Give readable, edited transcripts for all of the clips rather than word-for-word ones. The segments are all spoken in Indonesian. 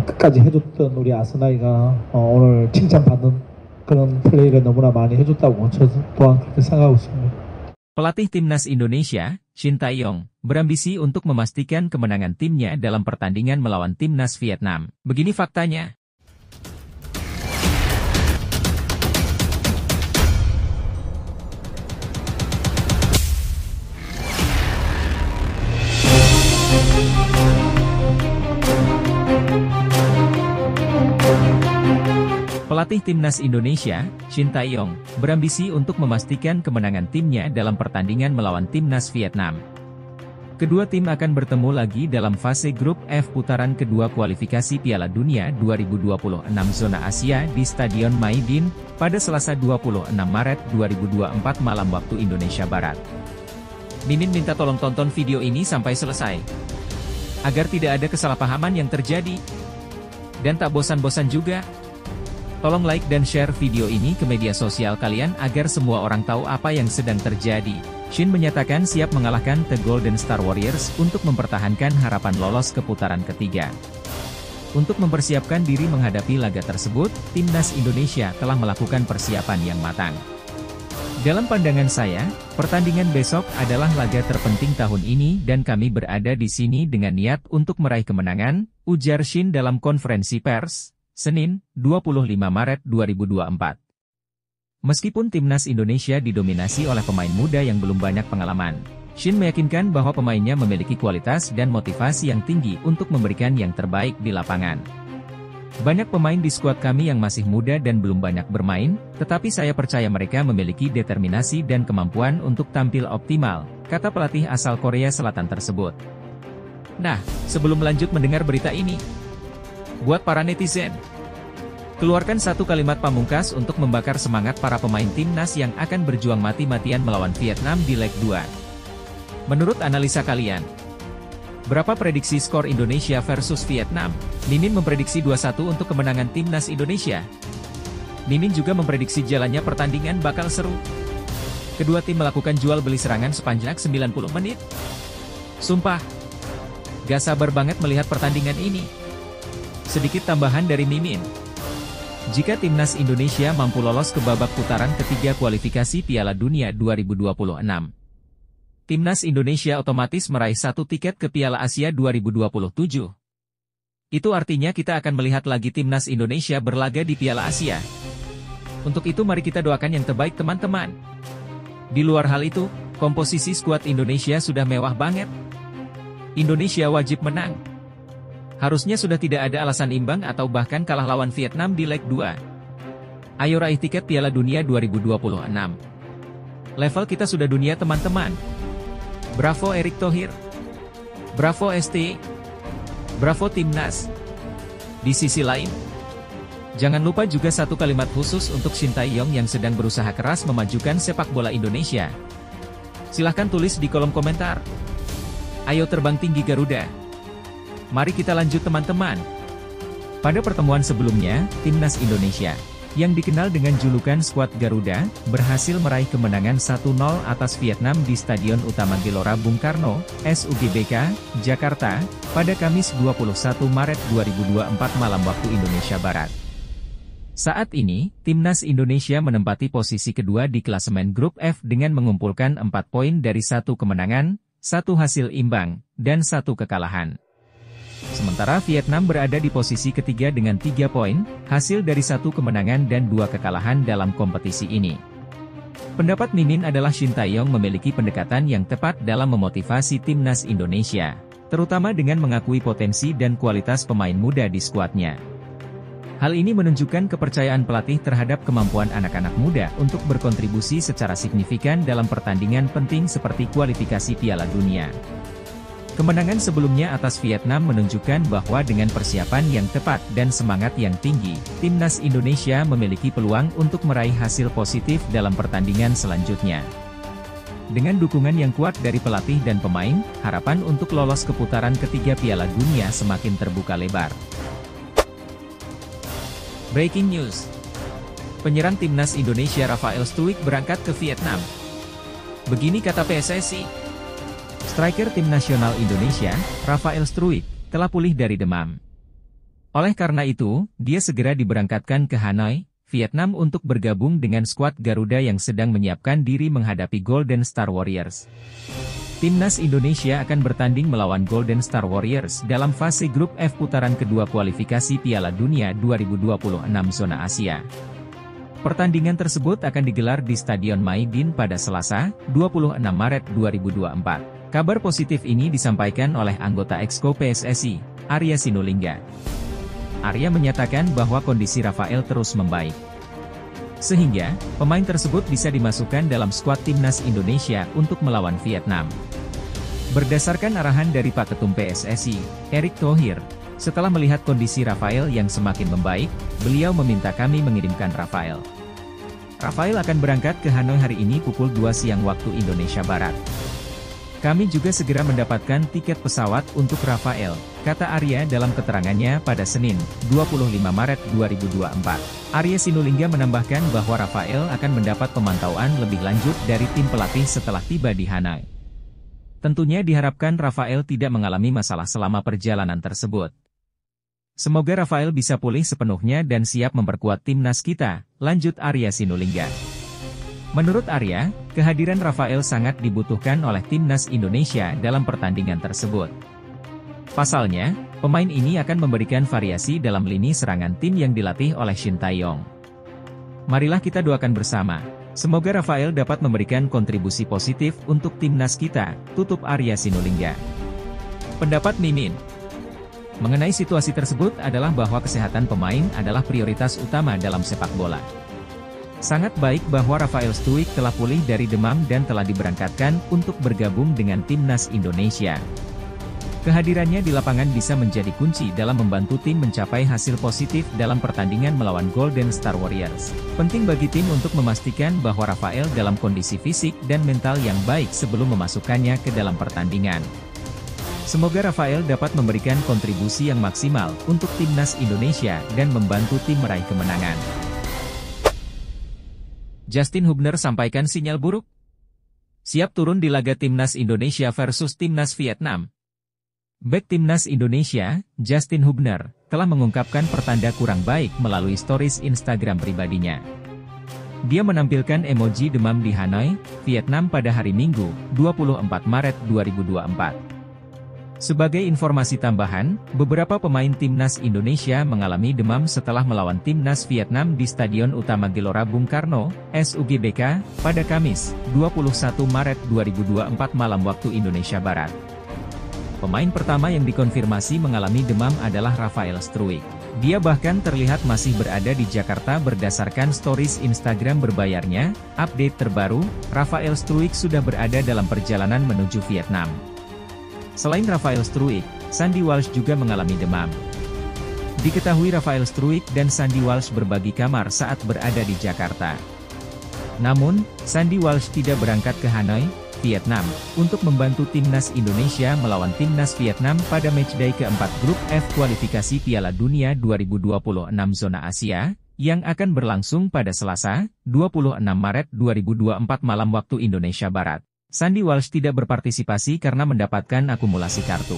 끝까지 해줬던 우리 아스나이가 오늘 칭찬받는 그런 플레이를 너무나 많이 해줬다고 저 또한 그렇게 생각하고 있습니다. Pelatih Timnas Indonesia, Shin Tae-yong, berambisi untuk memastikan kemenangan timnya dalam pertandingan melawan Timnas Vietnam. Begini faktanya. Pelatih Timnas Indonesia, Shin Tae-yong, berambisi untuk memastikan kemenangan timnya dalam pertandingan melawan Timnas Vietnam. Kedua tim akan bertemu lagi dalam fase grup F putaran kedua kualifikasi Piala Dunia 2026 zona Asia di Stadion Maidin, pada Selasa 26 Maret 2024 malam waktu Indonesia Barat. Mimin minta tolong tonton video ini sampai selesai, agar tidak ada kesalahpahaman yang terjadi. Dan tak bosan-bosan juga, tolong like dan share video ini ke media sosial kalian agar semua orang tahu apa yang sedang terjadi. Shin menyatakan siap mengalahkan The Golden Star Warriors untuk mempertahankan harapan lolos ke putaran ketiga. Untuk mempersiapkan diri menghadapi laga tersebut, Timnas Indonesia telah melakukan persiapan yang matang. Dalam pandangan saya, pertandingan besok adalah laga terpenting tahun ini dan kami berada di sini dengan niat untuk meraih kemenangan, ujar Shin dalam konferensi pers Senin, 25 Maret 2024. Meskipun Timnas Indonesia didominasi oleh pemain muda yang belum banyak pengalaman, Shin meyakinkan bahwa pemainnya memiliki kualitas dan motivasi yang tinggi untuk memberikan yang terbaik di lapangan. Banyak pemain di skuad kami yang masih muda dan belum banyak bermain, tetapi saya percaya mereka memiliki determinasi dan kemampuan untuk tampil optimal, kata pelatih asal Korea Selatan tersebut. Nah, sebelum lanjut mendengar berita ini, buat para netizen, keluarkan satu kalimat pamungkas untuk membakar semangat para pemain timnas yang akan berjuang mati-matian melawan Vietnam di leg 2. Menurut analisa kalian, berapa prediksi skor Indonesia versus Vietnam? Mimin memprediksi 2-1 untuk kemenangan timnas Indonesia. Mimin juga memprediksi jalannya pertandingan bakal seru. Kedua tim melakukan jual beli serangan sepanjang 90 menit. Sumpah, gak sabar banget melihat pertandingan ini. Sedikit tambahan dari Mimin. Jika Timnas Indonesia mampu lolos ke babak putaran ketiga kualifikasi Piala Dunia 2026, Timnas Indonesia otomatis meraih satu tiket ke Piala Asia 2027. Itu artinya kita akan melihat lagi Timnas Indonesia berlaga di Piala Asia. Untuk itu mari kita doakan yang terbaik teman-teman. Di luar hal itu, komposisi skuad Indonesia sudah mewah banget. Indonesia wajib menang. Harusnya sudah tidak ada alasan imbang atau bahkan kalah lawan Vietnam di leg 2. Ayo raih tiket Piala Dunia 2026. Level kita sudah dunia teman-teman. Bravo Erick Thohir. Bravo ST. Bravo Timnas. Di sisi lain, jangan lupa juga satu kalimat khusus untuk Shin Tae-yong yang sedang berusaha keras memajukan sepak bola Indonesia. Silahkan tulis di kolom komentar. Ayo terbang tinggi Garuda. Mari kita lanjut teman-teman. Pada pertemuan sebelumnya, Timnas Indonesia, yang dikenal dengan julukan skuad Garuda, berhasil meraih kemenangan 1-0 atas Vietnam di Stadion Utama Gelora Bung Karno, SUGBK, Jakarta, pada Kamis 21 Maret 2024 malam waktu Indonesia Barat. Saat ini, Timnas Indonesia menempati posisi kedua di klasemen grup F dengan mengumpulkan 4 poin dari 1 kemenangan, 1 hasil imbang, dan 1 kekalahan. Sementara Vietnam berada di posisi ketiga dengan 3 poin, hasil dari 1 kemenangan dan 2 kekalahan dalam kompetisi ini. Pendapat Mimin adalah Shin Tae-yong memiliki pendekatan yang tepat dalam memotivasi Timnas Indonesia, terutama dengan mengakui potensi dan kualitas pemain muda di skuadnya. Hal ini menunjukkan kepercayaan pelatih terhadap kemampuan anak-anak muda untuk berkontribusi secara signifikan dalam pertandingan penting seperti kualifikasi Piala Dunia. Kemenangan sebelumnya atas Vietnam menunjukkan bahwa dengan persiapan yang tepat dan semangat yang tinggi, Timnas Indonesia memiliki peluang untuk meraih hasil positif dalam pertandingan selanjutnya. Dengan dukungan yang kuat dari pelatih dan pemain, harapan untuk lolos ke putaran ketiga Piala Dunia semakin terbuka lebar. Breaking news. Penyerang Timnas Indonesia Rafael Struijk berangkat ke Vietnam. Begini kata PSSI. Striker tim nasional Indonesia, Rafael Struijk, telah pulih dari demam. Oleh karena itu, dia segera diberangkatkan ke Hanoi, Vietnam untuk bergabung dengan skuad Garuda yang sedang menyiapkan diri menghadapi Golden Star Warriors. Timnas Indonesia akan bertanding melawan Golden Star Warriors dalam fase grup F putaran kedua kualifikasi Piala Dunia 2026 zona Asia. Pertandingan tersebut akan digelar di Stadion Maidin pada Selasa, 26 Maret 2024. Kabar positif ini disampaikan oleh anggota Exco PSSI, Arya Sinulinga. Arya menyatakan bahwa kondisi Rafael terus membaik, sehingga pemain tersebut bisa dimasukkan dalam skuad timnas Indonesia untuk melawan Vietnam. Berdasarkan arahan dari Pak Ketum PSSI, Erick Thohir, setelah melihat kondisi Rafael yang semakin membaik, beliau meminta kami mengirimkan Rafael. Rafael akan berangkat ke Hanoi hari ini pukul 2 siang waktu Indonesia Barat. Kami juga segera mendapatkan tiket pesawat untuk Rafael, kata Arya dalam keterangannya pada Senin, 25 Maret 2024. Arya Sinulinga menambahkan bahwa Rafael akan mendapat pemantauan lebih lanjut dari tim pelatih setelah tiba di Hanoi. Tentunya diharapkan Rafael tidak mengalami masalah selama perjalanan tersebut. Semoga Rafael bisa pulih sepenuhnya dan siap memperkuat timnas kita, lanjut Arya Sinulinga. Menurut Arya, kehadiran Rafael sangat dibutuhkan oleh timnas Indonesia dalam pertandingan tersebut. Pasalnya, pemain ini akan memberikan variasi dalam lini serangan tim yang dilatih oleh Shin Tae-yong. Marilah kita doakan bersama, semoga Rafael dapat memberikan kontribusi positif untuk timnas kita, tutup Arya Sinulinga. Pendapat Mimin mengenai situasi tersebut adalah bahwa kesehatan pemain adalah prioritas utama dalam sepak bola. Sangat baik bahwa Rafael Struijk telah pulih dari demam dan telah diberangkatkan untuk bergabung dengan timnas Indonesia. Kehadirannya di lapangan bisa menjadi kunci dalam membantu tim mencapai hasil positif dalam pertandingan melawan Golden Star Warriors. Penting bagi tim untuk memastikan bahwa Rafael dalam kondisi fisik dan mental yang baik sebelum memasukkannya ke dalam pertandingan. Semoga Rafael dapat memberikan kontribusi yang maksimal untuk timnas Indonesia dan membantu tim meraih kemenangan. Justin Hubner sampaikan sinyal buruk. Siap turun di laga timnas Indonesia versus timnas Vietnam. Bek timnas Indonesia, Justin Hubner, telah mengungkapkan pertanda kurang baik melalui stories Instagram pribadinya. Dia menampilkan emoji demam di Hanoi, Vietnam pada hari Minggu, 24 Maret 2024. Sebagai informasi tambahan, beberapa pemain timnas Indonesia mengalami demam setelah melawan timnas Vietnam di Stadion Utama Gelora Bung Karno, SUGBK, pada Kamis, 21 Maret 2024 malam waktu Indonesia Barat. Pemain pertama yang dikonfirmasi mengalami demam adalah Rafael Struijk. Dia bahkan terlihat masih berada di Jakarta berdasarkan stories Instagram berbayarnya. Update terbaru, Rafael Struijk sudah berada dalam perjalanan menuju Vietnam. Selain Rafael Struijk, Sandy Walsh juga mengalami demam. Diketahui Rafael Struijk dan Sandy Walsh berbagi kamar saat berada di Jakarta. Namun, Sandy Walsh tidak berangkat ke Hanoi, Vietnam, untuk membantu timnas Indonesia melawan timnas Vietnam pada matchday keempat grup F kualifikasi Piala Dunia 2026 zona Asia, yang akan berlangsung pada Selasa, 26 Maret 2024 malam waktu Indonesia Barat. Sandy Walsh tidak berpartisipasi karena mendapatkan akumulasi kartu.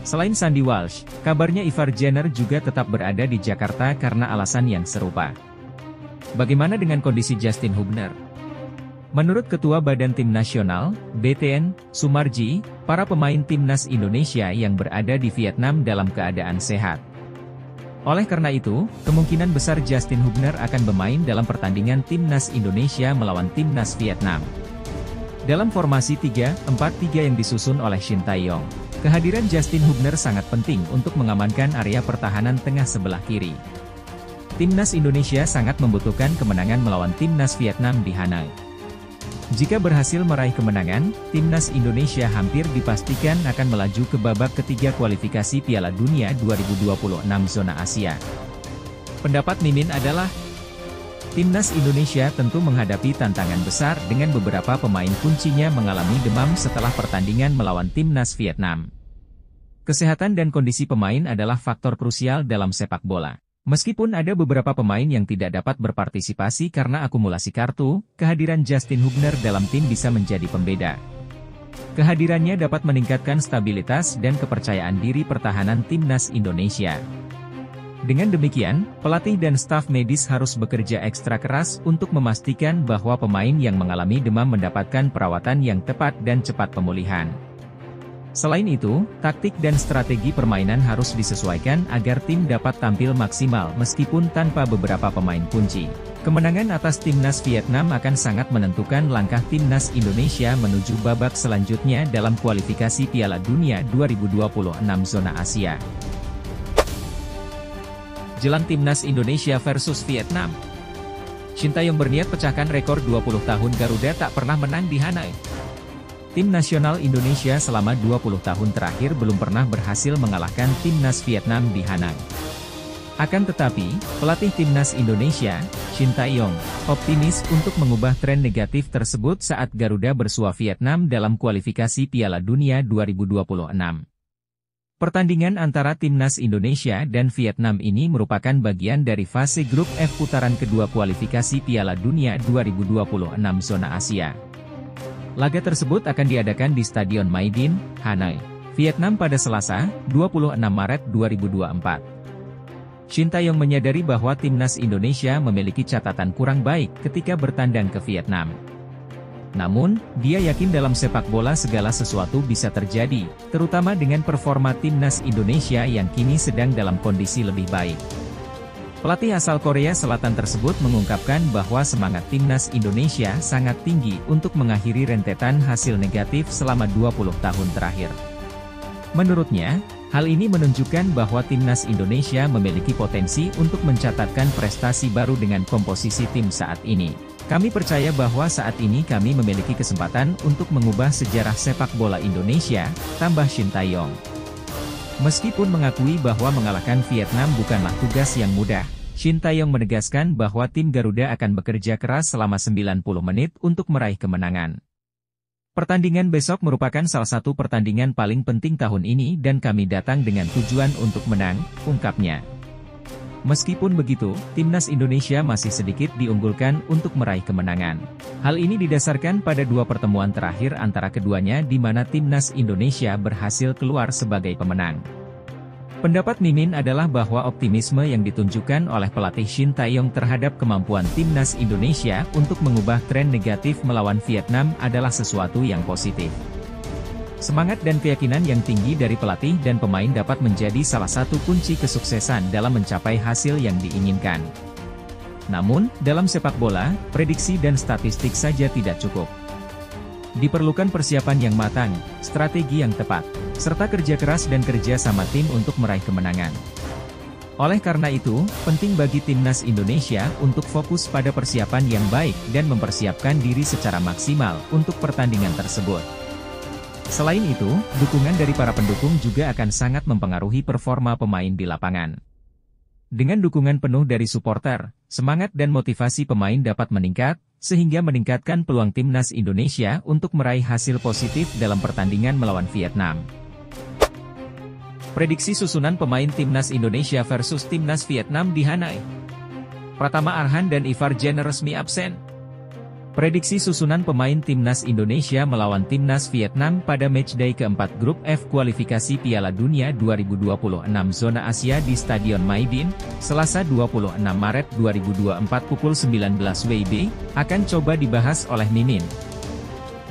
Selain Sandy Walsh, kabarnya Ivar Jenner juga tetap berada di Jakarta karena alasan yang serupa. Bagaimana dengan kondisi Justin Hubner? Menurut Ketua Badan Tim Nasional, BTN, Sumarji, para pemain timnas Indonesia yang berada di Vietnam dalam keadaan sehat. Oleh karena itu, kemungkinan besar Justin Hubner akan bermain dalam pertandingan timnas Indonesia melawan timnas Vietnam. Dalam formasi 3-4-3 yang disusun oleh Shin Tae-yong, kehadiran Justin Hubner sangat penting untuk mengamankan area pertahanan tengah sebelah kiri. Timnas Indonesia sangat membutuhkan kemenangan melawan timnas Vietnam di Hanoi. Jika berhasil meraih kemenangan, timnas Indonesia hampir dipastikan akan melaju ke babak ketiga kualifikasi Piala Dunia 2026 zona Asia. Pendapat Mimin adalah, timnas Indonesia tentu menghadapi tantangan besar dengan beberapa pemain kuncinya mengalami demam setelah pertandingan melawan timnas Vietnam. Kesehatan dan kondisi pemain adalah faktor krusial dalam sepak bola. Meskipun ada beberapa pemain yang tidak dapat berpartisipasi karena akumulasi kartu, kehadiran Justin Hubner dalam tim bisa menjadi pembeda. Kehadirannya dapat meningkatkan stabilitas dan kepercayaan diri pertahanan timnas Indonesia. Dengan demikian, pelatih dan staf medis harus bekerja ekstra keras untuk memastikan bahwa pemain yang mengalami demam mendapatkan perawatan yang tepat dan cepat pemulihan. Selain itu, taktik dan strategi permainan harus disesuaikan agar tim dapat tampil maksimal meskipun tanpa beberapa pemain kunci. Kemenangan atas timnas Vietnam akan sangat menentukan langkah timnas Indonesia menuju babak selanjutnya dalam kualifikasi Piala Dunia 2026 zona Asia. Jelang timnas Indonesia versus Vietnam, Shin Tae-yong berniat pecahkan rekor 20 tahun Garuda tak pernah menang di Hanoi. Tim nasional Indonesia selama 20 tahun terakhir belum pernah berhasil mengalahkan timnas Vietnam di Hanoi. Akan tetapi, pelatih timnas Indonesia, Shin Tae-yong, optimis untuk mengubah tren negatif tersebut saat Garuda bersua Vietnam dalam kualifikasi Piala Dunia 2026. Pertandingan antara timnas Indonesia dan Vietnam ini merupakan bagian dari fase grup F putaran kedua kualifikasi Piala Dunia 2026 zona Asia. Laga tersebut akan diadakan di Stadion Mai Dinh, Hanoi, Vietnam pada Selasa, 26 Maret 2024. Shin Tae-yong menyadari bahwa timnas Indonesia memiliki catatan kurang baik ketika bertandang ke Vietnam. Namun, dia yakin dalam sepak bola segala sesuatu bisa terjadi, terutama dengan performa timnas Indonesia yang kini sedang dalam kondisi lebih baik. Pelatih asal Korea Selatan tersebut mengungkapkan bahwa semangat timnas Indonesia sangat tinggi untuk mengakhiri rentetan hasil negatif selama 20 tahun terakhir. Menurutnya, hal ini menunjukkan bahwa timnas Indonesia memiliki potensi untuk mencatatkan prestasi baru dengan komposisi tim saat ini. Kami percaya bahwa saat ini kami memiliki kesempatan untuk mengubah sejarah sepak bola Indonesia, tambah Shin Tae-yong. Meskipun mengakui bahwa mengalahkan Vietnam bukanlah tugas yang mudah, Shin Tae-yong menegaskan bahwa tim Garuda akan bekerja keras selama 90 menit untuk meraih kemenangan. Pertandingan besok merupakan salah satu pertandingan paling penting tahun ini dan kami datang dengan tujuan untuk menang, ungkapnya. Meskipun begitu, timnas Indonesia masih sedikit diunggulkan untuk meraih kemenangan. Hal ini didasarkan pada dua pertemuan terakhir antara keduanya di mana timnas Indonesia berhasil keluar sebagai pemenang. Pendapat Mimin adalah bahwa optimisme yang ditunjukkan oleh pelatih Shin Tae-yong terhadap kemampuan timnas Indonesia untuk mengubah tren negatif melawan Vietnam adalah sesuatu yang positif. Semangat dan keyakinan yang tinggi dari pelatih dan pemain dapat menjadi salah satu kunci kesuksesan dalam mencapai hasil yang diinginkan. Namun, dalam sepak bola, prediksi dan statistik saja tidak cukup. Diperlukan persiapan yang matang, strategi yang tepat, serta kerja keras dan kerja sama tim untuk meraih kemenangan. Oleh karena itu, penting bagi timnas Indonesia untuk fokus pada persiapan yang baik dan mempersiapkan diri secara maksimal untuk pertandingan tersebut. Selain itu, dukungan dari para pendukung juga akan sangat mempengaruhi performa pemain di lapangan. Dengan dukungan penuh dari supporter, semangat dan motivasi pemain dapat meningkat, sehingga meningkatkan peluang timnas Indonesia untuk meraih hasil positif dalam pertandingan melawan Vietnam. Prediksi susunan pemain timnas Indonesia versus timnas Vietnam di Hanoi. Pratama Arhan dan Ivar Jenner resmi absen. Prediksi susunan pemain timnas Indonesia melawan timnas Vietnam pada matchday keempat grup F kualifikasi Piala Dunia 2026 zona Asia di Stadion Mai Dinh, Selasa 26 Maret 2024 pukul 19 WIB, akan coba dibahas oleh Mimin.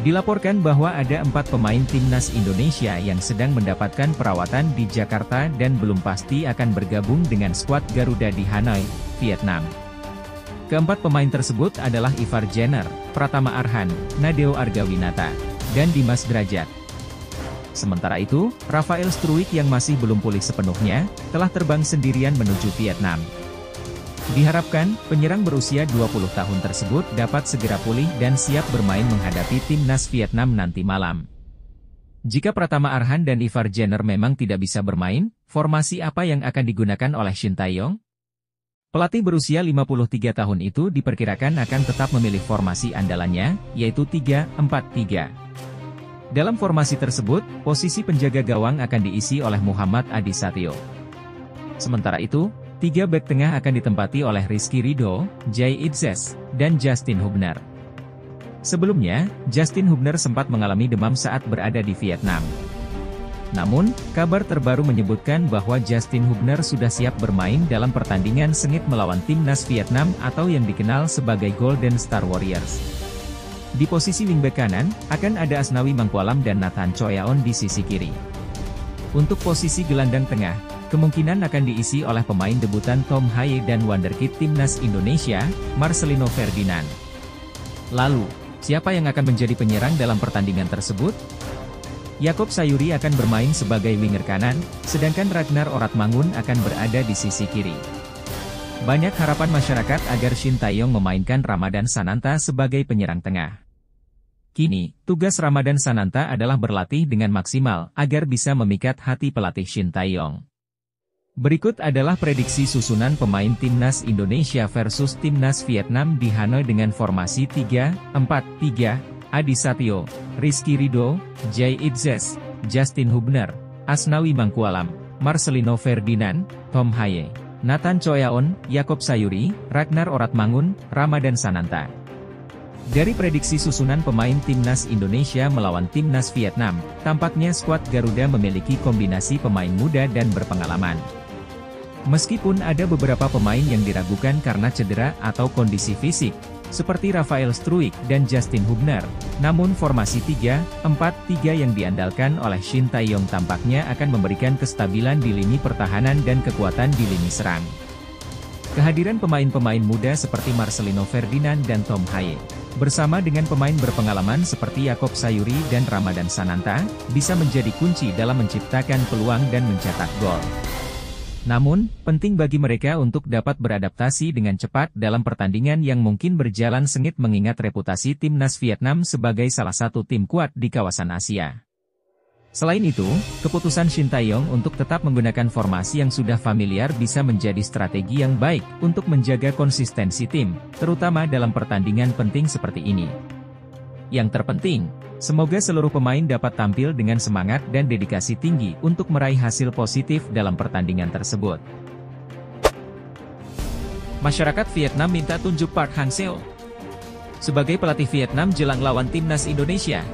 Dilaporkan bahwa ada 4 pemain timnas Indonesia yang sedang mendapatkan perawatan di Jakarta dan belum pasti akan bergabung dengan skuad Garuda di Hanoi, Vietnam. Keempat pemain tersebut adalah Ivar Jenner, Pratama Arhan, Nadeo Argawinata, dan Dimas Drajat. Sementara itu, Rafael Struijk yang masih belum pulih sepenuhnya, telah terbang sendirian menuju Vietnam. Diharapkan, penyerang berusia 20 tahun tersebut dapat segera pulih dan siap bermain menghadapi timnas Vietnam nanti malam. Jika Pratama Arhan dan Ivar Jenner memang tidak bisa bermain, formasi apa yang akan digunakan oleh Shin Tae-yong? Pelatih berusia 53 tahun itu diperkirakan akan tetap memilih formasi andalannya, yaitu 3-4-3. Dalam formasi tersebut, posisi penjaga gawang akan diisi oleh Muhammad Adi Satrio. Sementara itu, 3 bek tengah akan ditempati oleh Rizky Ridho, Jay Itzes, dan Justin Hubner. Sebelumnya, Justin Hubner sempat mengalami demam saat berada di Vietnam. Namun, kabar terbaru menyebutkan bahwa Justin Hubner sudah siap bermain dalam pertandingan sengit melawan timnas Vietnam atau yang dikenal sebagai Golden Star Warriors. Di posisi wingback kanan, akan ada Asnawi Mangkualam dan Nathan Choyaon di sisi kiri. Untuk posisi gelandang tengah, kemungkinan akan diisi oleh pemain debutan Tom Haye dan wonderkid timnas Indonesia, Marcelino Ferdinand. Lalu, siapa yang akan menjadi penyerang dalam pertandingan tersebut? Yakob Sayuri akan bermain sebagai winger kanan, sedangkan Ragnar Oratmangun akan berada di sisi kiri. Banyak harapan masyarakat agar Shin Tae-yong memainkan Ramadan Sananta sebagai penyerang tengah. Kini, tugas Ramadan Sananta adalah berlatih dengan maksimal agar bisa memikat hati pelatih Shin Tae-yong. Berikut adalah prediksi susunan pemain timnas Indonesia versus timnas Vietnam di Hanoi dengan formasi 3-4-3. Adi Satyo, Rizky Ridho, Jay Itzes, Justin Hubner, Asnawi Mangkualam, Marcelino Ferdinand, Tom Haye, Nathan Choyaon, Yakob Sayuri, Ragnar Oratmangun, Ramadan Sananta. Dari prediksi susunan pemain timnas Indonesia melawan timnas Vietnam, tampaknya skuad Garuda memiliki kombinasi pemain muda dan berpengalaman. Meskipun ada beberapa pemain yang diragukan karena cedera atau kondisi fisik, seperti Rafael Struijk dan Justin Hubner, namun formasi 3-4-3 yang diandalkan oleh Shin Tae-yong tampaknya akan memberikan kestabilan di lini pertahanan dan kekuatan di lini serang. Kehadiran pemain-pemain muda seperti Marcelino Ferdinand dan Tom Haye, bersama dengan pemain berpengalaman seperti Yakob Sayuri dan Ramadan Sananta, bisa menjadi kunci dalam menciptakan peluang dan mencetak gol. Namun, penting bagi mereka untuk dapat beradaptasi dengan cepat dalam pertandingan yang mungkin berjalan sengit mengingat reputasi timnas Vietnam sebagai salah satu tim kuat di kawasan Asia. Selain itu, keputusan Shin Tae-yong untuk tetap menggunakan formasi yang sudah familiar bisa menjadi strategi yang baik untuk menjaga konsistensi tim, terutama dalam pertandingan penting seperti ini. Yang terpenting, semoga seluruh pemain dapat tampil dengan semangat dan dedikasi tinggi untuk meraih hasil positif dalam pertandingan tersebut. Masyarakat Vietnam minta tunjuk Park Hang-seo sebagai pelatih Vietnam jelang lawan timnas Indonesia.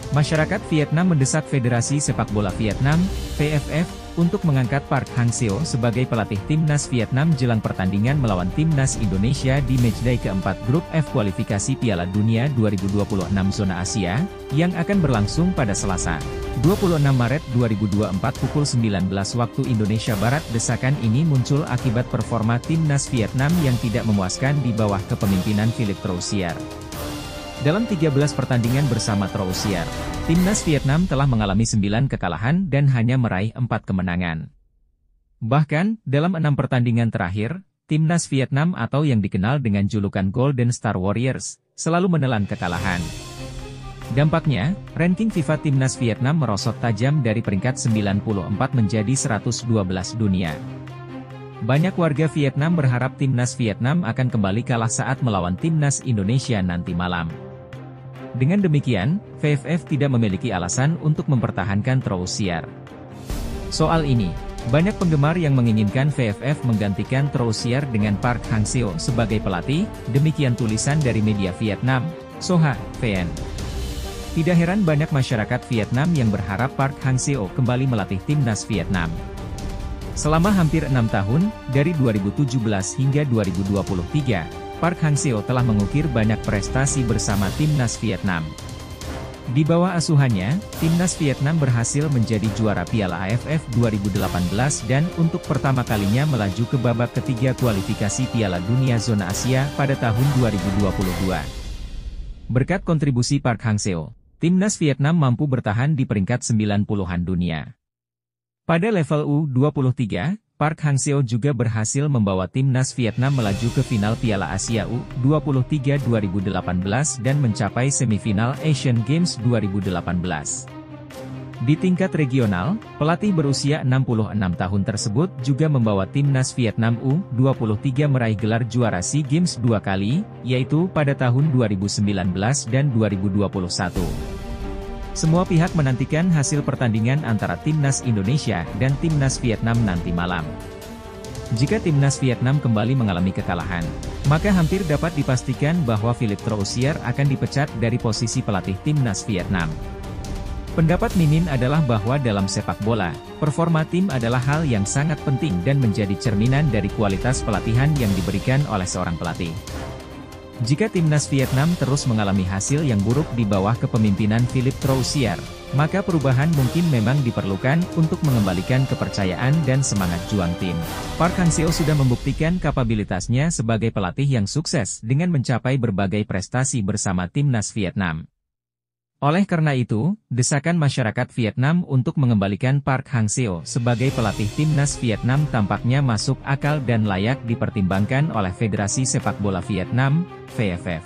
Masyarakat Vietnam mendesak Federasi Sepak Bola Vietnam, VFF, untuk mengangkat Park Hang-seo sebagai pelatih timnas Vietnam jelang pertandingan melawan timnas Indonesia di matchday keempat grup F kualifikasi Piala Dunia 2026 zona Asia, yang akan berlangsung pada Selasa, 26 Maret 2024 pukul 19 waktu Indonesia Barat. Desakan ini muncul akibat performa timnas Vietnam yang tidak memuaskan di bawah kepemimpinan Philippe Troussier. Dalam 13 pertandingan bersama Troussier, timnas Vietnam telah mengalami 9 kekalahan dan hanya meraih 4 kemenangan. Bahkan, dalam 6 pertandingan terakhir, timnas Vietnam atau yang dikenal dengan julukan Golden Star Warriors, selalu menelan kekalahan. Dampaknya, ranking FIFA timnas Vietnam merosot tajam dari peringkat 94 menjadi 112 dunia. Banyak warga Vietnam berharap timnas Vietnam akan kembali kalah saat melawan timnas Indonesia nanti malam. Dengan demikian, VFF tidak memiliki alasan untuk mempertahankan Troussier. Soal ini, banyak penggemar yang menginginkan VFF menggantikan Troussier dengan Park Hang-seo sebagai pelatih, demikian tulisan dari media Vietnam, Soha, VN. Tidak heran banyak masyarakat Vietnam yang berharap Park Hang-seo kembali melatih timnas Vietnam. Selama hampir 6 tahun, dari 2017 hingga 2023, Park Hang-seo telah mengukir banyak prestasi bersama timnas Vietnam. Di bawah asuhannya, timnas Vietnam berhasil menjadi juara Piala AFF 2018 dan untuk pertama kalinya melaju ke babak ketiga kualifikasi Piala Dunia Zona Asia pada tahun 2022. Berkat kontribusi Park Hang-seo, timnas Vietnam mampu bertahan di peringkat 90-an dunia. Pada level U23, Park Hang-seo juga berhasil membawa timnas Vietnam melaju ke final Piala Asia U23 2018 dan mencapai semifinal Asian Games 2018. Di tingkat regional, pelatih berusia 66 tahun tersebut juga membawa timnas Vietnam U23 meraih gelar juara SEA Games 2 kali, yaitu pada tahun 2019 dan 2021. Semua pihak menantikan hasil pertandingan antara timnas Indonesia dan timnas Vietnam nanti malam. Jika timnas Vietnam kembali mengalami kekalahan, maka hampir dapat dipastikan bahwa Philippe Troussier akan dipecat dari posisi pelatih timnas Vietnam. Pendapat Mimin adalah bahwa dalam sepak bola, performa tim adalah hal yang sangat penting dan menjadi cerminan dari kualitas pelatihan yang diberikan oleh seorang pelatih. Jika timnas Vietnam terus mengalami hasil yang buruk di bawah kepemimpinan Philippe Troussier, maka perubahan mungkin memang diperlukan untuk mengembalikan kepercayaan dan semangat juang tim. Park Hang-seo sudah membuktikan kapabilitasnya sebagai pelatih yang sukses dengan mencapai berbagai prestasi bersama timnas Vietnam. Oleh karena itu, desakan masyarakat Vietnam untuk mengembalikan Park Hang-seo sebagai pelatih timnas Vietnam tampaknya masuk akal dan layak dipertimbangkan oleh Federasi Sepak Bola Vietnam, VFF.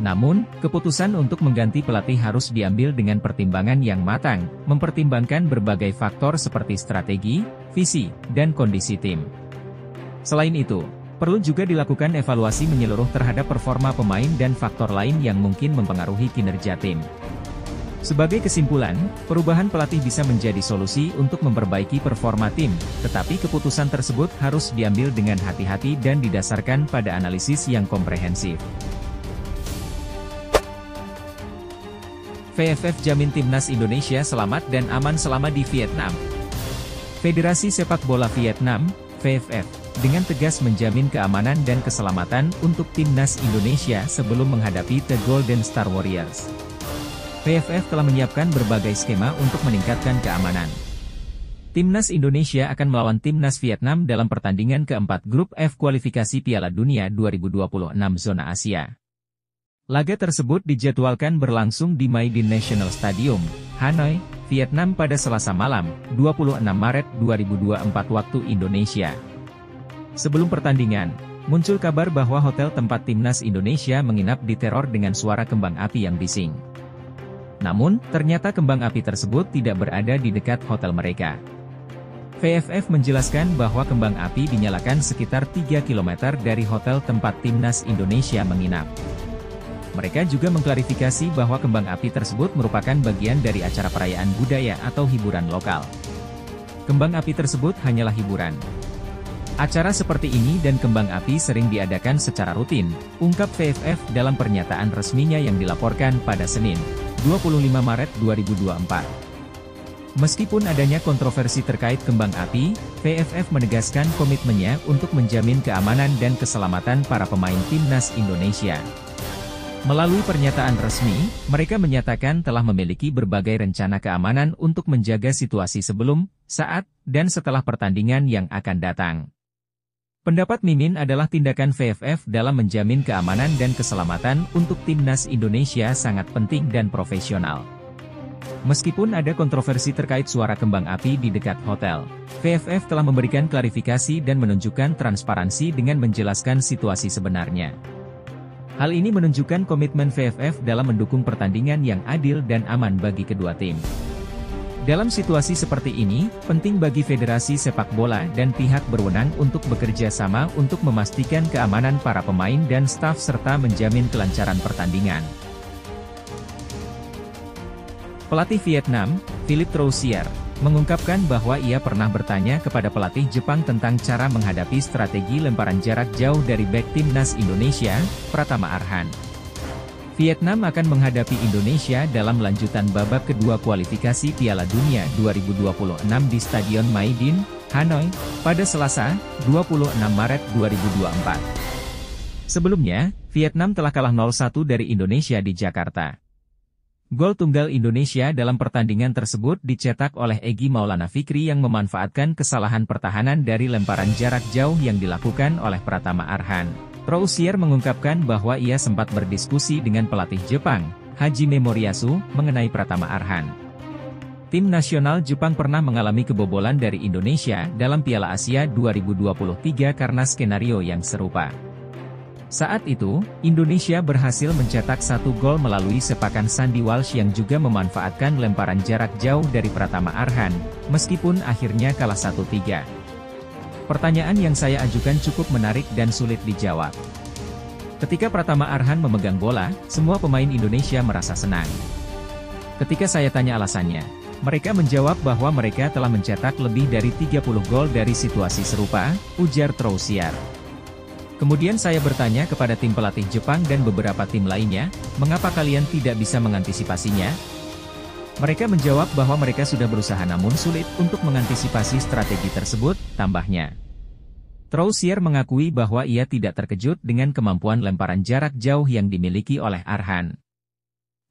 Namun, keputusan untuk mengganti pelatih harus diambil dengan pertimbangan yang matang, mempertimbangkan berbagai faktor seperti strategi, visi, dan kondisi tim. Selain itu, perlu juga dilakukan evaluasi menyeluruh terhadap performa pemain dan faktor lain yang mungkin mempengaruhi kinerja tim. Sebagai kesimpulan, perubahan pelatih bisa menjadi solusi untuk memperbaiki performa tim, tetapi keputusan tersebut harus diambil dengan hati-hati dan didasarkan pada analisis yang komprehensif. VFF jamin timnas Indonesia selamat dan aman selama di Vietnam. Federasi Sepak Bola Vietnam, VFF, dengan tegas menjamin keamanan dan keselamatan untuk timnas Indonesia sebelum menghadapi The Golden Star Warriors. VFF telah menyiapkan berbagai skema untuk meningkatkan keamanan. Timnas Indonesia akan melawan timnas Vietnam dalam pertandingan keempat Grup F kualifikasi Piala Dunia 2026 zona Asia. Laga tersebut dijadwalkan berlangsung di Mai Dinh National Stadium, Hanoi, Vietnam pada Selasa malam, 26 Maret 2024 waktu Indonesia. Sebelum pertandingan, muncul kabar bahwa hotel tempat timnas Indonesia menginap diteror dengan suara kembang api yang bising. Namun, ternyata kembang api tersebut tidak berada di dekat hotel mereka. VFF menjelaskan bahwa kembang api dinyalakan sekitar 3 km dari hotel tempat timnas Indonesia menginap. Mereka juga mengklarifikasi bahwa kembang api tersebut merupakan bagian dari acara perayaan budaya atau hiburan lokal. Kembang api tersebut hanyalah hiburan. Acara seperti ini dan kembang api sering diadakan secara rutin, ungkap VFF dalam pernyataan resminya yang dilaporkan pada Senin, 25 Maret 2024. Meskipun adanya kontroversi terkait kembang api, VFF menegaskan komitmennya untuk menjamin keamanan dan keselamatan para pemain timnas Indonesia. Melalui pernyataan resmi, mereka menyatakan telah memiliki berbagai rencana keamanan untuk menjaga situasi sebelum, saat, dan setelah pertandingan yang akan datang. Pendapat Mimin adalah tindakan VFF dalam menjamin keamanan dan keselamatan untuk timnas Indonesia sangat penting dan profesional. Meskipun ada kontroversi terkait suara kembang api di dekat hotel, VFF telah memberikan klarifikasi dan menunjukkan transparansi dengan menjelaskan situasi sebenarnya. Hal ini menunjukkan komitmen VFF dalam mendukung pertandingan yang adil dan aman bagi kedua tim. Dalam situasi seperti ini, penting bagi Federasi Sepak Bola dan pihak berwenang untuk bekerja sama untuk memastikan keamanan para pemain dan staf serta menjamin kelancaran pertandingan. Pelatih Vietnam, Philippe Troussier, mengungkapkan bahwa ia pernah bertanya kepada pelatih Jepang tentang cara menghadapi strategi lemparan jarak jauh dari bek timnas Indonesia, Pratama Arhan. Vietnam akan menghadapi Indonesia dalam lanjutan babak kedua kualifikasi Piala Dunia 2026 di Stadion Mai Dinh, Hanoi, pada Selasa, 26 Maret 2024. Sebelumnya, Vietnam telah kalah 0-1 dari Indonesia di Jakarta. Gol tunggal Indonesia dalam pertandingan tersebut dicetak oleh Egy Maulana Fikri yang memanfaatkan kesalahan pertahanan dari lemparan jarak jauh yang dilakukan oleh Pratama Arhan. Troussier mengungkapkan bahwa ia sempat berdiskusi dengan pelatih Jepang, Hajime Moriyasu, mengenai Pratama Arhan. Tim nasional Jepang pernah mengalami kebobolan dari Indonesia dalam Piala Asia 2023 karena skenario yang serupa. Saat itu, Indonesia berhasil mencetak 1 gol melalui sepakan Sandy Walsh yang juga memanfaatkan lemparan jarak jauh dari Pratama Arhan, meskipun akhirnya kalah 1-3. Pertanyaan yang saya ajukan cukup menarik dan sulit dijawab. Ketika Pratama Arhan memegang bola, semua pemain Indonesia merasa senang. Ketika saya tanya alasannya, mereka menjawab bahwa mereka telah mencetak lebih dari 30 gol dari situasi serupa, ujar Troussier. Kemudian saya bertanya kepada tim pelatih Jepang dan beberapa tim lainnya, mengapa kalian tidak bisa mengantisipasinya? Mereka menjawab bahwa mereka sudah berusaha namun sulit untuk mengantisipasi strategi tersebut, tambahnya. Troussier mengakui bahwa ia tidak terkejut dengan kemampuan lemparan jarak jauh yang dimiliki oleh Arhan.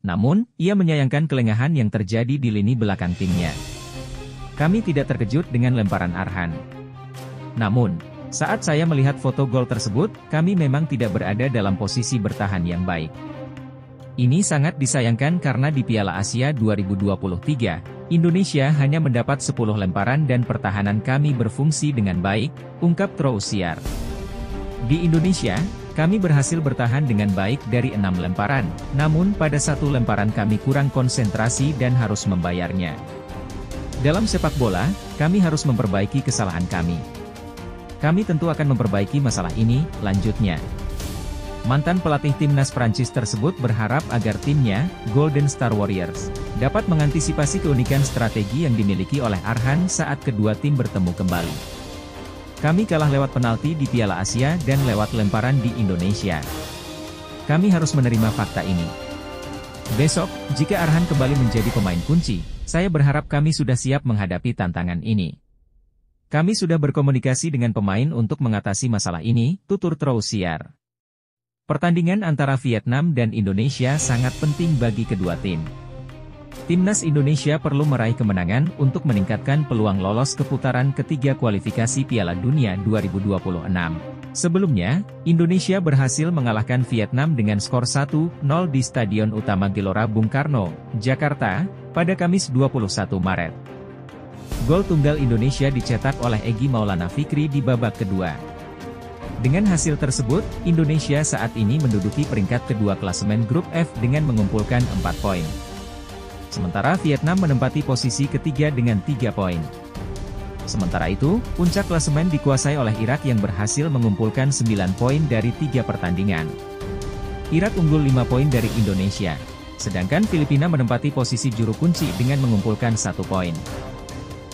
Namun, ia menyayangkan kelengahan yang terjadi di lini belakang timnya. Kami tidak terkejut dengan lemparan Arhan. Namun, saat saya melihat foto gol tersebut, kami memang tidak berada dalam posisi bertahan yang baik. Ini sangat disayangkan karena di Piala Asia 2023, Indonesia hanya mendapat 10 lemparan dan pertahanan kami berfungsi dengan baik, ungkap Troussier. Di Indonesia, kami berhasil bertahan dengan baik dari 6 lemparan, namun pada satu lemparan kami kurang konsentrasi dan harus membayarnya. Dalam sepak bola, kami harus memperbaiki kesalahan kami. Kami tentu akan memperbaiki masalah ini, lanjutnya. Mantan pelatih timnas Prancis tersebut berharap agar timnya, Golden Star Warriors, dapat mengantisipasi keunikan strategi yang dimiliki oleh Arhan saat kedua tim bertemu kembali. Kami kalah lewat penalti di Piala Asia dan lewat lemparan di Indonesia. Kami harus menerima fakta ini. Besok, jika Arhan kembali menjadi pemain kunci, saya berharap kami sudah siap menghadapi tantangan ini. Kami sudah berkomunikasi dengan pemain untuk mengatasi masalah ini, tutur Troussier. Pertandingan antara Vietnam dan Indonesia sangat penting bagi kedua tim. Timnas Indonesia perlu meraih kemenangan untuk meningkatkan peluang lolos ke putaran ketiga kualifikasi Piala Dunia 2026. Sebelumnya, Indonesia berhasil mengalahkan Vietnam dengan skor 1-0 di Stadion Utama Gelora Bung Karno, Jakarta, pada Kamis 21 Maret. Gol tunggal Indonesia dicetak oleh Egy Maulana Fikri di babak kedua. Dengan hasil tersebut, Indonesia saat ini menduduki peringkat kedua klasemen grup F dengan mengumpulkan 4 poin. Sementara Vietnam menempati posisi ketiga dengan 3 poin. Sementara itu, puncak klasemen dikuasai oleh Irak yang berhasil mengumpulkan 9 poin dari 3 pertandingan. Irak unggul 5 poin dari Indonesia. Sedangkan Filipina menempati posisi juru kunci dengan mengumpulkan 1 poin.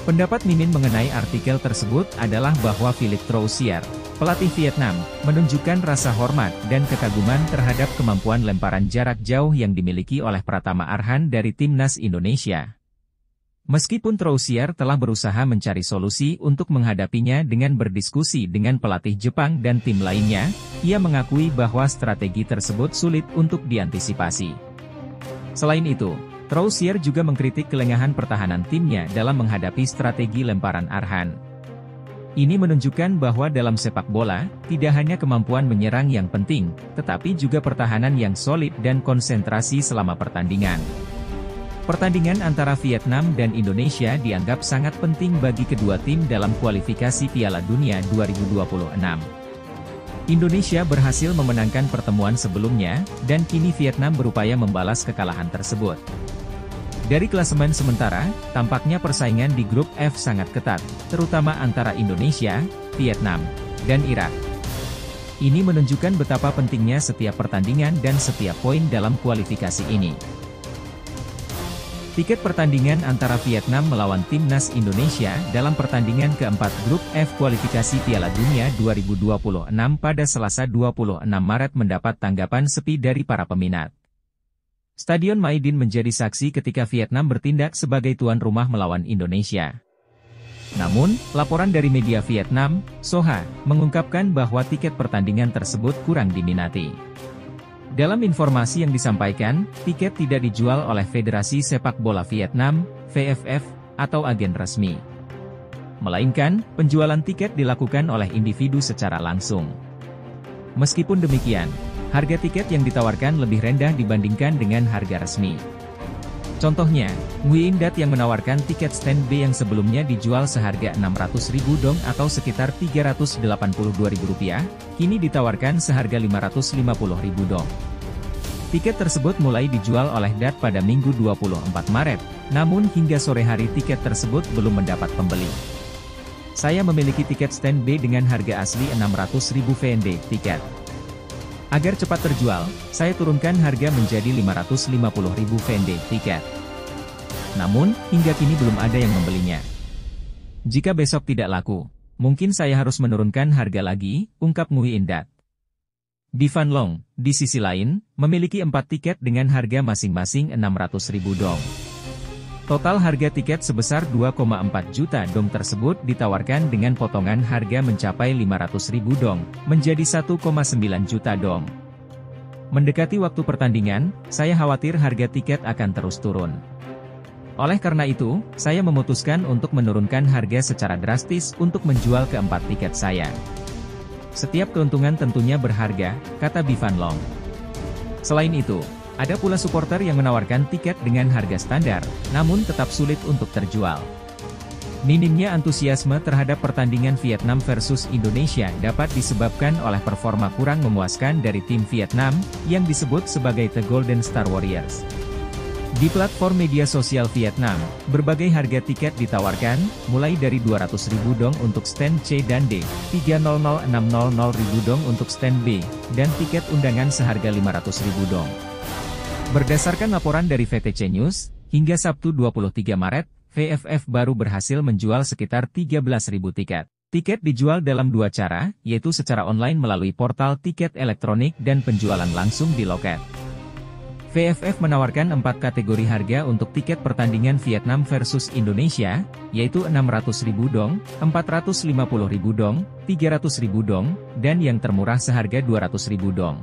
Pendapat Mimin mengenai artikel tersebut adalah bahwa Philippe Troussier, pelatih Vietnam, menunjukkan rasa hormat dan kekaguman terhadap kemampuan lemparan jarak jauh yang dimiliki oleh Pratama Arhan dari timnas Indonesia. Meskipun Troussier telah berusaha mencari solusi untuk menghadapinya dengan berdiskusi dengan pelatih Jepang dan tim lainnya, ia mengakui bahwa strategi tersebut sulit untuk diantisipasi. Selain itu, Troussier juga mengkritik kelengahan pertahanan timnya dalam menghadapi strategi lemparan Arhan. Ini menunjukkan bahwa dalam sepak bola, tidak hanya kemampuan menyerang yang penting, tetapi juga pertahanan yang solid dan konsentrasi selama pertandingan. Pertandingan antara Vietnam dan Indonesia dianggap sangat penting bagi kedua tim dalam kualifikasi Piala Dunia 2026. Indonesia berhasil memenangkan pertemuan sebelumnya, dan kini Vietnam berupaya membalas kekalahan tersebut. Dari klasemen sementara, tampaknya persaingan di grup F sangat ketat, terutama antara Indonesia, Vietnam, dan Irak. Ini menunjukkan betapa pentingnya setiap pertandingan dan setiap poin dalam kualifikasi ini. Tiket pertandingan antara Vietnam melawan timnas Indonesia dalam pertandingan keempat grup F kualifikasi Piala Dunia 2026 pada Selasa 26 Maret mendapat tanggapan sepi dari para peminat. Stadion Maidin menjadi saksi ketika Vietnam bertindak sebagai tuan rumah melawan Indonesia. Namun, laporan dari media Vietnam, Soha, mengungkapkan bahwa tiket pertandingan tersebut kurang diminati. Dalam informasi yang disampaikan, tiket tidak dijual oleh Federasi Sepak Bola Vietnam, VFF, atau agen resmi. Melainkan, penjualan tiket dilakukan oleh individu secara langsung. Meskipun demikian, harga tiket yang ditawarkan lebih rendah dibandingkan dengan harga resmi. Contohnya, Nguyen Dat yang menawarkan tiket stand B yang sebelumnya dijual seharga 600.000 dong atau sekitar Rp382.000, kini ditawarkan seharga 550.000 dong. Tiket tersebut mulai dijual oleh Dat pada Minggu 24 Maret, namun hingga sore hari tiket tersebut belum mendapat pembeli. Saya memiliki tiket stand B dengan harga asli 600.000 VND tiket. Agar cepat terjual, saya turunkan harga menjadi 550.000 VND tiket. Namun, hingga kini belum ada yang membelinya. Jika besok tidak laku, mungkin saya harus menurunkan harga lagi, ungkap Nguyen Dat. Di Van Long, di sisi lain, memiliki 4 tiket dengan harga masing-masing 600.000 dong. Total harga tiket sebesar 2,4 juta dong tersebut ditawarkan dengan potongan harga mencapai 500.000 dong, menjadi 1,9 juta dong. Mendekati waktu pertandingan, saya khawatir harga tiket akan terus turun. Oleh karena itu, saya memutuskan untuk menurunkan harga secara drastis untuk menjual keempat tiket saya. Setiap keuntungan tentunya berharga, kata Bivan Long. Selain itu, ada pula supporter yang menawarkan tiket dengan harga standar, namun tetap sulit untuk terjual. Minimnya antusiasme terhadap pertandingan Vietnam versus Indonesia dapat disebabkan oleh performa kurang memuaskan dari tim Vietnam, yang disebut sebagai The Golden Star Warriors. Di platform media sosial Vietnam, berbagai harga tiket ditawarkan, mulai dari 200.000 dong untuk stand C dan D, 300.600.000 dong untuk stand B, dan tiket undangan seharga 500.000 dong. Berdasarkan laporan dari VTC News, hingga Sabtu 23 Maret, VFF baru berhasil menjual sekitar 13.000 tiket. Tiket dijual dalam dua cara, yaitu secara online melalui portal tiket elektronik dan penjualan langsung di loket. VFF menawarkan 4 kategori harga untuk tiket pertandingan Vietnam versus Indonesia, yaitu 600.000 dong, 450.000 dong, 300.000 dong, dan yang termurah seharga 200.000 dong.